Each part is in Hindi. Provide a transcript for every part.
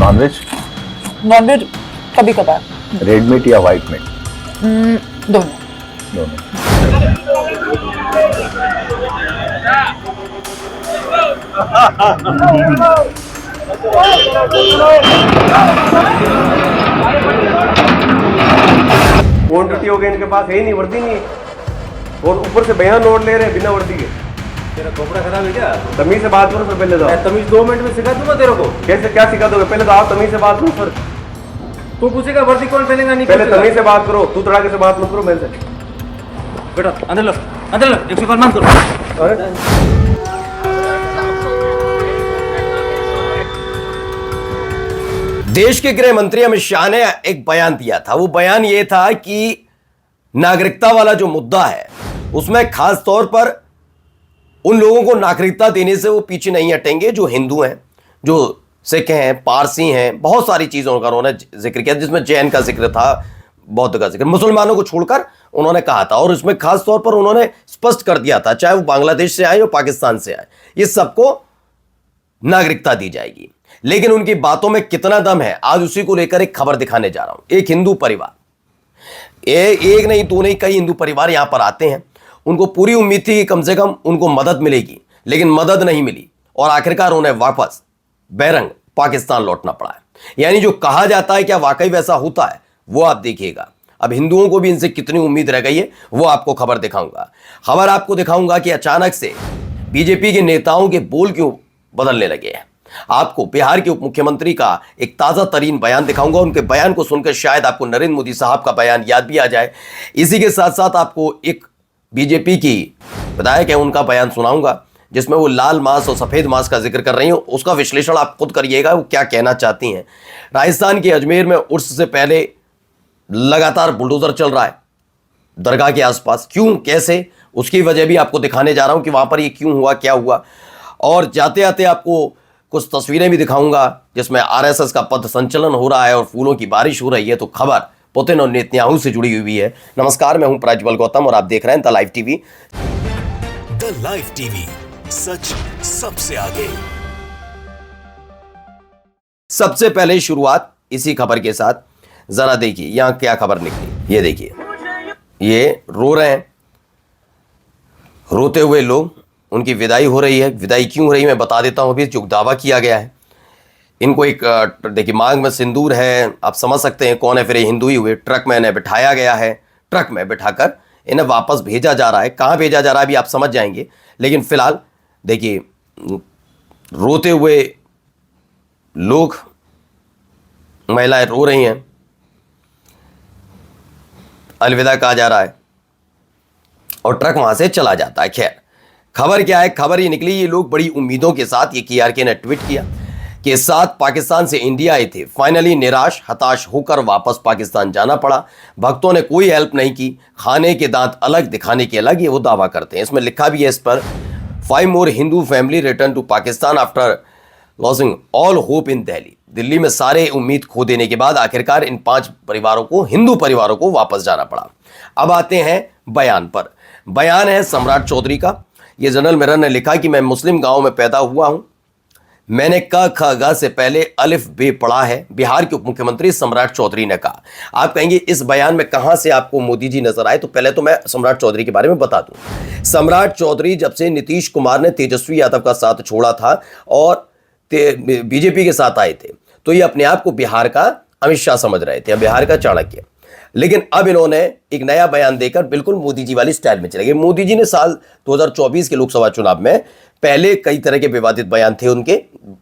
नॉनवेज? नॉनवेज कभी कभार। रेड मीट या वाइट मीट? दोनों। दोनों। क्वांटिटी हो गई इनके पास, है ही नहीं, वर्दी नहीं है, और ऊपर से बयान नोट ले रहे हैं बिना वर्दी के। तेरा कपड़ा खराब है क्या? तमीज से बात करो सर, पहले तो मैं तमीज 2 मिनट में सिखा दूंगा तेरे को। कैसे क्या सिखा दोगे? पहले तो आप तमीज से बात करो सर। तू पूछेगा वर्दी कौन पहनेगा नहीं पहले पूछेगा। तमीज से बात करो, तू तड़ाके से बात मत करो मेरे से। बेटा अंदर लो, अंदर लो, 105 मान करो। अरे देश के गृह मंत्री अमित शाह ने एक बयान दिया था। वो बयान ये था कि नागरिकता वाला जो मुद्दा है उसमें खास तौर पर उन लोगों को नागरिकता देने से वो पीछे नहीं हटेंगे जो हिंदू हैं, जो सिख हैं, पारसी हैं, बहुत सारी चीजों का उन्होंने जिक्र किया, जिसमें जैन का जिक्र था, बौद्ध का जिक्र, मुसलमानों को छोड़कर उन्होंने कहा था। और उसमें खास तौर पर उन्होंने स्पष्ट कर दिया था, चाहे वो बांग्लादेश से आए या पाकिस्तान से आए, ये सबको नागरिकता दी जाएगी। लेकिन उनकी बातों में कितना दम है, आज उसी को लेकर एक खबर दिखाने जा रहा हूं। एक हिंदू परिवार, एक नहीं दो नहीं कई हिंदू परिवार यहां पर आते हैं। उनको पूरी उम्मीद थी कि कम से कम उनको मदद मिलेगी, लेकिन मदद नहीं मिली और आखिरकार उन्हें वापस बेरंग पाकिस्तान लौटना पड़ा है। यानी जो कहा जाता है क्या वाकई वैसा होता है, वो आप देखिएगा। अब हिंदुओं को भी इनसे कितनी उम्मीद रह गई है वो आपको खबर दिखाऊंगा। खबर आपको दिखाऊंगा कि अचानक से बीजेपी के नेताओं के बोल क्यों बदलने लगे हैं। आपको बिहार के उप मुख्यमंत्री का एक ताजा तरीन बयान दिखाऊंगा। उनके बयान को सुनकर शायद आपको नरेंद्र मोदी साहब का बयान याद भी आ जाए। इसी के साथ साथ आपको एक बीजेपी की विधायक है उनका बयान सुनाऊंगा, जिसमें वो लाल मास और सफेद मास का जिक्र कर रही हैं। उसका विश्लेषण आप खुद करिएगा, वो क्या कहना चाहती हैं। राजस्थान के अजमेर में उर्स से पहले लगातार बुलडोजर चल रहा है दरगाह के आसपास, क्यों कैसे, उसकी वजह भी आपको दिखाने जा रहा हूं कि वहां पर ये क्यों हुआ, क्या हुआ। और जाते आते आपको कुछ तस्वीरें भी दिखाऊंगा जिसमें आरएसएस का पथ संचलन हो रहा है और फूलों की बारिश हो रही है। तो खबर पुतिन और नेतन्याहू से जुड़ी हुई है। नमस्कार, मैं हूं प्रज्वल गौतम और आप देख रहे हैं the live TV. The live TV, सच सबसे आगे। सबसे पहले शुरुआत इसी खबर के साथ, जरा देखिए यहां क्या खबर निकली। ये देखिए, ये रो रहे हैं, रोते हुए लोग, उनकी विदाई हो रही है। विदाई क्यों हो रही है मैं बता देता हूं। अभी जो दावा किया गया है, इनको एक देखिए मांग में सिंदूर है, आप समझ सकते हैं कौन है, फिर ये हिंदू ही हुए। ट्रक में इन्हें बिठाया गया है, ट्रक में बिठाकर इन्हें वापस भेजा जा रहा है। कहां भेजा जा रहा है अभी आप समझ जाएंगे, लेकिन फिलहाल देखिए रोते हुए लोग, महिलाएं रो रही हैं, अलविदा कहा जा रहा है और ट्रक वहां से चला जाता है। खैर खबर क्या है, खबर ये निकली, ये लोग बड़ी उम्मीदों के साथ, ये केआरके ने ट्वीट किया कि साथ पाकिस्तान से इंडिया आए थे, फाइनली निराश हताश होकर वापस पाकिस्तान जाना पड़ा। भक्तों ने कोई हेल्प नहीं की, खाने के दांत अलग दिखाने के अलग, ये वो दावा करते हैं। इसमें लिखा भी है इस पर, 5 more Hindu family return to Pakistan after losing all hope in Delhi. Delhi में सारे उम्मीद खो देने के बाद आखिरकार इन 5 परिवारों को, हिंदू परिवारों को वापस जाना पड़ा। अब आते हैं बयान पर। बयान है सम्राट चौधरी का। ये जनरल मिरर ने लिखा कि मैं मुस्लिम गांव में पैदा हुआ हूं, मैंने क ख ग से पहले अलिफ बे पढ़ा है, बिहार के उप मुख्यमंत्री सम्राट चौधरी ने कहा। आप कहेंगे इस बयान में कहां से आपको मोदी जी नजर आए, तो पहले तो मैं सम्राट चौधरी के बारे में बता दूं। सम्राट चौधरी जब से नीतीश कुमार ने तेजस्वी यादव का साथ छोड़ा था और बीजेपी के साथ आए थे, तो ये अपने आप को बिहार का अमित शाह समझ रहे थे, बिहार का चाणक्य। लेकिन अब इन्होंने एक नया बयान देकर बिल्कुल मोदी जी वाली स्टाइल में चले गए। मोदी जी ने साल 2024 के लोकसभा चुनाव में पहले कई तरह के विवादित बयान थे उनके।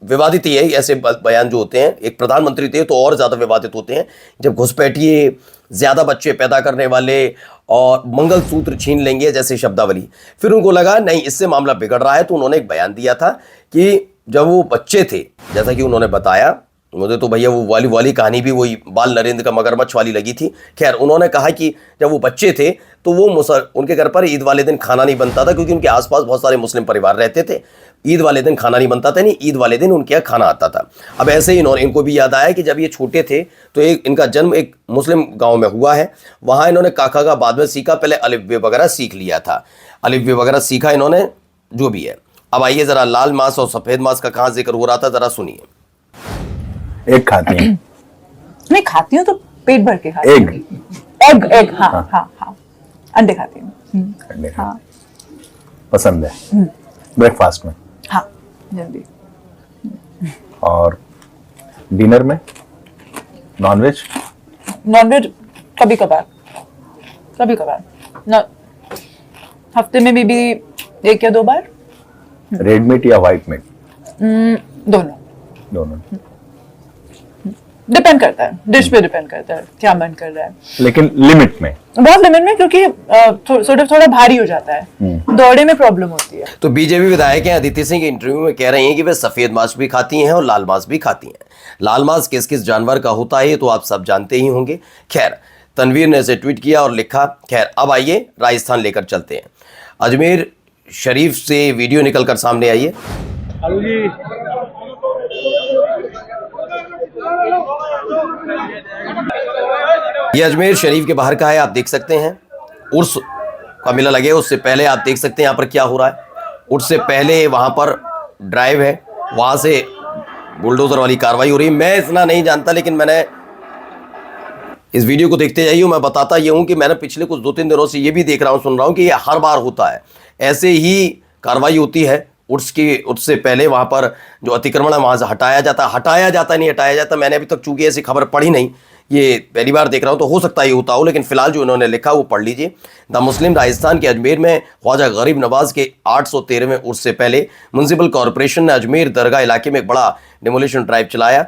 विवादित ये ऐसे बयान जो होते हैं, एक प्रधानमंत्री थे तो और ज्यादा विवादित होते हैं, जब घुसपैठिए, ज्यादा बच्चे पैदा करने वाले और मंगलसूत्र छीन लेंगे जैसे शब्दावली। फिर उनको लगा नहीं, इससे मामला बिगड़ रहा है, तो उन्होंने एक बयान दिया था कि जब वो बच्चे थे, जैसा कि उन्होंने बताया, मुझे तो भैया वो वाली कहानी भी वही बाल नरेंद्र का मगरमच्छ वाली लगी थी। खैर उन्होंने कहा कि जब वो बच्चे थे तो वो उनके घर पर ईद वाले दिन खाना नहीं बनता था, क्योंकि उनके आसपास बहुत सारे मुस्लिम परिवार रहते थे। ईद वाले दिन खाना नहीं बनता था, नहीं ईद वाले दिन उनके यहाँ खाना आता था। अब ऐसे ही इनको भी याद आया कि जब ये छोटे थे तो इनका जन्म एक मुस्लिम गाँव में हुआ है, वहाँ इन्होंने काका का बाद में सीखा, पहले अलिफ बे वगैरह सीख लिया था, अलिफ बे वगैरह सीखा इन्होंने, जो भी है। अब आइए जरा लाल मास और सफ़ेद मास का कहाँ जिक्र हो रहा था, जरा सुनिए। एग खाती हैं? नहीं खाती हूँ तो पेट भर के खाती एग? हूँ। एग हाँ हाँ हाँ अंडे खाती हूँ। अंडे हाँ पसंद है ब्रेकफास्ट में? हाँ जल्दी। और डिनर में नॉनवेज? नॉनवेज कभी कभार ना, हफ्ते में भी 1 या 2 बार। रेड मीट या वाइट मीट? दोनों दोनों। डिपेंड करता है, डिश पे डिपेंड करता है क्या मन कर रहा है। लेकिन लिमिट में? बहुत लिमिट में, क्योंकि थोड़ा भारी हो जाता है, दौड़े में प्रॉब्लम होती है। तो बीजेपी विधायक हैं अदिति सिंह इंटरव्यू में कह रही हैं कि वे सफेद मांस भी खाती हैं और लाल मांस भी खाती हैं। लाल मांस किस किस जानवर का होता है तो आप सब जानते ही होंगे। खैर तनवीर ने इसे ट्वीट किया और लिखा, खैर अब आइए राजस्थान लेकर चलते हैं। अजमेर शरीफ से वीडियो निकलकर सामने आई है। ये अजमेर शरीफ के बाहर का है, आप देख सकते हैं। उर्स का मेला लगे उससे पहले आप देख सकते हैं यहाँ पर क्या हो रहा है। उर्स से पहले वहां पर ड्राइव है, वहां से बुलडोजर वाली कार्रवाई हो रही है। मैं इतना नहीं जानता, लेकिन मैंने इस वीडियो को देखते जाइए। मैं बताता ये हूं कि मैंने पिछले कुछ 2-3 दिनों से ये भी देख रहा हूं, सुन रहा हूं कि ये हर बार होता है, ऐसे ही कार्रवाई होती है। उससे पहले वहां पर जो अतिक्रमण है वहां से हटाया जाता। मैंने अभी तक चूंकि ऐसी खबर पढ़ी नहीं, ये पहली बार देख रहा हूं, तो हो सकता है ये होता हो, लेकिन फिलहाल जो इन्होंने लिखा वो पढ़ लीजिए। द मुस्लिम राजस्थान के अजमेर में ख्वाजा गरीब नवाज के 813वें उर्स से पहले म्युनिसिपल कॉरपोरेशन ने अजमेर दरगाह इलाके में एक बड़ा डिमोलिशन ड्राइव चलाया,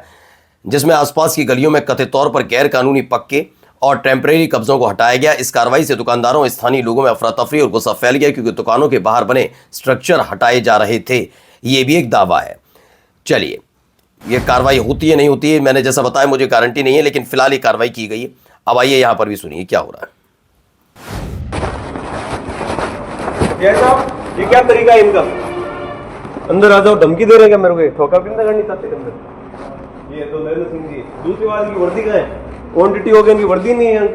जिसमें आसपास की गलियों में कथित तौर पर गैर कानूनी पक्के और टेम्परेरी कब्जों को हटाया गया। इस कार्रवाई से दुकानदारों और स्थानीय लोगों में अफरा तफरी और गुस्सा फैल गया, क्योंकि दुकानों के बाहर बने स्ट्रक्चर हटाए जा रहे थे। ये भी एक दावा है। चलिए, ये कार्रवाई होती है नहीं होती है, मैंने जैसा बताया मुझे गारंटी नहीं है, लेकिन फिलहाल ये कार्रवाई की गई है। अब आइए यहाँ पर भी सुनिए क्या हो रहा है। ये क्या तरीका है इनका? अंदर आ जाओ, धमकी दे रहे हैं क्या मेरे को? ठोका पिंदा करनी चाहते हैं अंदर। ये तो नरेंद्र सिंह जी, दूसरी बात की वर्दी कहाँ है? क्वांटिटी हो गई, इनकी वर्दी नहीं है।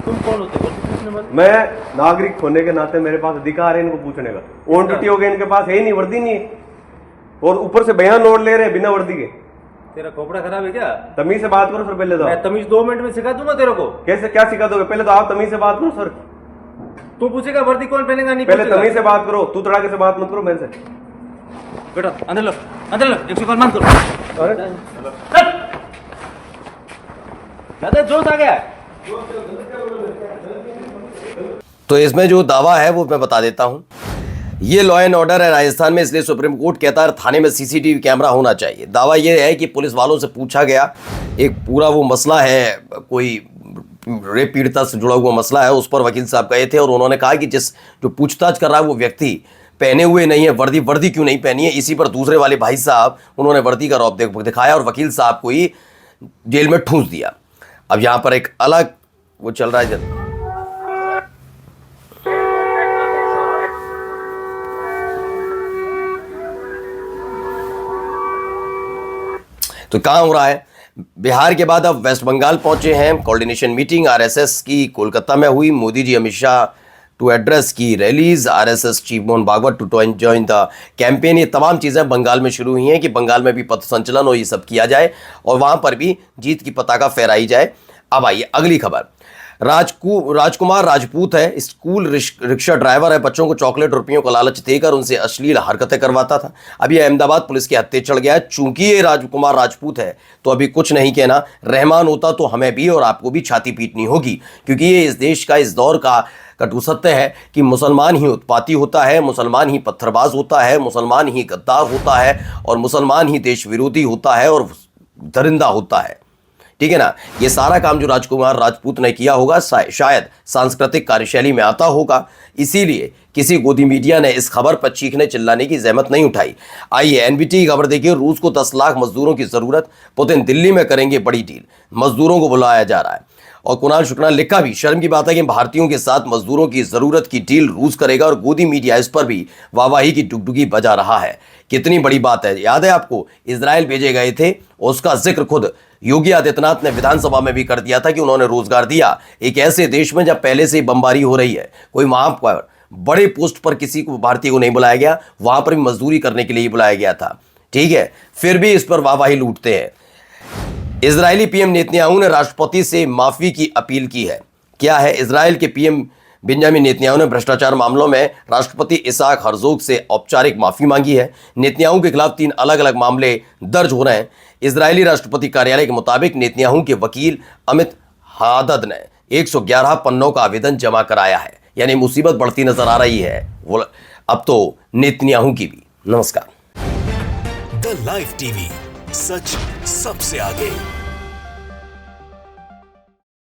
तुम कौन होते हो? मैं नागरिक होने के नाते मेरे पास अधिकार है इनको पूछने का। क्वांटिटी हो गई इनके पास है ही नहीं, वर्दी नहीं है, और ऊपर से बयान नोट ले रहे हैं बिना वर्दी के। तेरा खोपड़ा खराब है क्या? तमीज से बात करो सर पहले तो। मैं तमीज 2 मिनट में सिखा दूंगा तेरे को। कैसे क्या सिखा दोगे? पहले तो आप तमीज से बात करो सर। तू पूछेगा वर्दी कौन पहनेगा? नहीं पहले तमीज से बात करो, तू तड़ाके से बात मत करो मेरे से। बेटा अंदर लो 100 कॉल बंद करो। अरे ज्यादा जोश आ गया। तो इसमें जो दावा है वो मैं बता देता हूं। ये लॉ एंड ऑर्डर है राजस्थान में, इसलिए सुप्रीम कोर्ट कहता है थाने में सीसीटीवी कैमरा होना चाहिए। दावा ये है कि पुलिस वालों से पूछा गया, एक पूरा वो मसला है, कोई रेप पीड़िता से जुड़ा हुआ मसला है, उस पर वकील साहब गए थे और उन्होंने कहा कि जो पूछताछ कर रहा है वो व्यक्ति पहने हुए नहीं है वर्दी क्यों नहीं पहनी है। इसी पर दूसरे वाले भाई साहब उन्होंने वर्दी का रौब दिखाया और वकील साहब को ही जेल में ठूंस दिया। अब यहां पर एक अलग वो चल रहा है। तो कहां हो रहा है? बिहार के बाद अब वेस्ट बंगाल पहुंचे हैं। कोऑर्डिनेशन मीटिंग आरएसएस की कोलकाता में हुई। मोदी जी अमित शाह टू एड्रेस की rallies, RSS chief Mohan Bhagwat to join the campaign. ये तमाम चीज़ें बंगाल में शुरू हुई हैं कि बंगाल में भी पथ संचलन और ये सब किया जाए और वहां पर भी जीत की पताका फहराई जाए। अब आइए अगली खबर। राजकुमार राजपूत है, स्कूल रिक्शा ड्राइवर है, बच्चों को चॉकलेट रुपयों का लालच देकर उनसे अश्लील हरकतें करवाता था। अभी अहमदाबाद पुलिस के हत्थे चढ़ गया है। चूंकि ये राजकुमार राजपूत है तो अभी कुछ नहीं कहना, रहमान होता तो हमें भी और आपको भी छाती पीटनी होगी, क्योंकि ये इस देश का, इस दौर का कटु सत्य है कि मुसलमान ही उत्पाती होता है, मुसलमान ही पत्थरबाज होता है, मुसलमान ही गद्दार होता है और मुसलमान ही देश विरोधी होता है और दरिंदा होता है। ठीक है ना? ये सारा काम जो राजकुमार राजपूत ने किया होगा शायद सांस्कृतिक कार्यशैली में आता होगा, इसीलिए किसी गोदी मीडिया ने इस खबर पर चीखने चिल्लाने की जहमत नहीं उठाई। आइए एनबीटी की खबर देखिए। रूस को 10 लाख मजदूरों की जरूरत, पुतिन दिल्ली में करेंगे बड़ी डील, मजदूरों को बुलाया जा रहा है। और कुणाल शुक्ला ने लिखा भी, शर्म की बात है कि भारतीयों के साथ मजदूरों की जरूरत की डील रूस करेगा और गोदी मीडिया इस पर भी वाहवाही की डुगडुगी बजा रहा है। कितनी बड़ी बात है। याद है आपको, इजराइल भेजे गए थे, उसका जिक्र खुद योगी आदित्यनाथ ने विधानसभा में भी कर दिया था कि उन्होंने रोजगार दिया एक ऐसे देश में जब पहले से बमबारी हो रही है। कोई वहां पर बड़े पोस्ट पर किसी को भारतीय को नहीं बुलाया गया, वहां पर भी मजदूरी करने के लिए बुलाया गया था। ठीक है, फिर भी इस पर वाहवाही लूटते हैं। इजरायली पीएम नेतन्याहू ने राष्ट्रपति से माफी की अपील की है। क्या है? इजरायल के पीएम बेंजामिन नेतन्याहू ने भ्रष्टाचार मामलों में राष्ट्रपति इसाक हर्जोग से औपचारिक माफी मांगी है। नेतन्याहू के खिलाफ 3 अलग अलग मामले दर्ज हो रहे हैं। इजरायली राष्ट्रपति कार्यालय के मुताबिक नेतन्याहू के वकील अमित हादद ने 111 पन्नों का आवेदन जमा कराया है। यानी मुसीबत बढ़ती नजर आ रही है वो अब तो नेतन्याहू की भी। नमस्कार। द लाइव टीवी, सच सबसे आगे।